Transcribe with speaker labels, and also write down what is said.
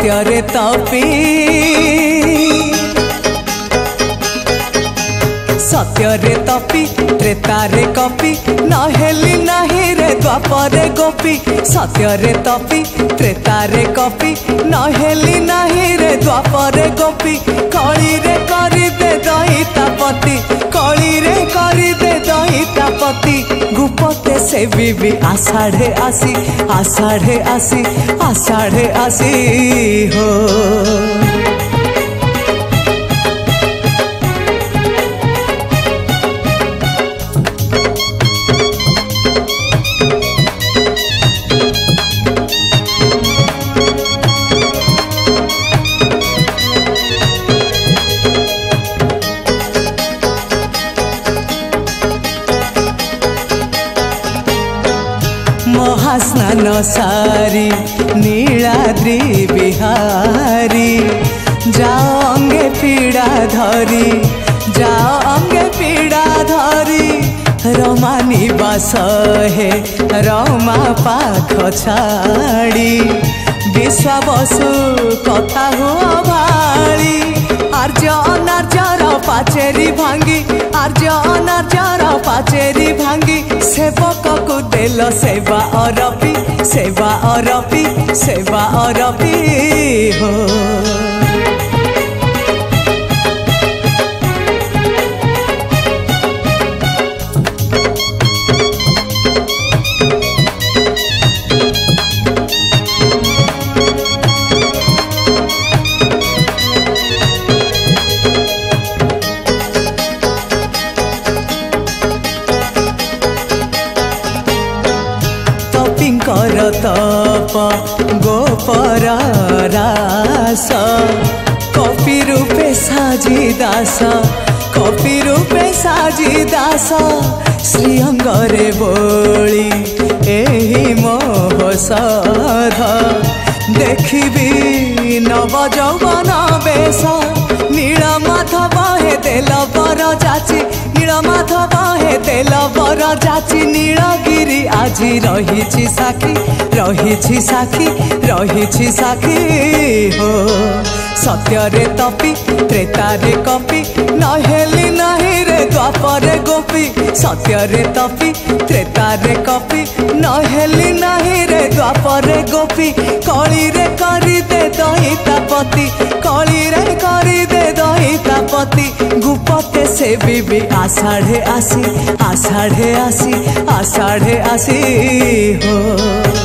Speaker 1: सत्यरे तपी सत्यरे तपी त्रेतारे कपी नहेली नाही रे द्वापरे गोपी सत्यरे तपी त्रेतारे कपी नहेली नाही रे द्वापरे गोपी कली रे करी दे दहितापति कली रे करी दे दहितापति गुपते से बीबी आषाढ़े आसी आषाढ़े आसी आषाढ़े आसी हो महास्नान सारी नीलाद्री बिहारी जाओ अंगे पीड़ा धरी जाओ अंगे पीड़ा धरी रमा निवास हे रमा पाख छाड़ी विश्वाबसु कथा हुआ भाड़ी आर्य अनार्यर पाचेरी भांगी आर्य अनार्यर पाचेरी भांगी सेवक को देल सेवा अरपी सेवा अरपी सेवा अरपी हो तप गोपर रास कपि रूपे साजी दास कपि रूपे साजी दास श्रीअंगरे बोली एही मोहसध देखिबी नव यौवन बेश नीलमाधव हे देल बर जाची नीलमाधव हे देल बर जाची नीलगिरी आजी रही साखी रही साखी रही साखी हो सत्यरे तपी त्रेतारे कपी नहेली नहीं रे द्वापरे गोपी सत्यरे तपी त्रेतारे कपी नहेली नहीं रे द्वापरे गोपी कली रे करी दे दहितापति कली रे करी दे दहितापति गुपते से बीबी आषाढ़े आसी आषाढ़े आसी आषाढ़े आसी हो।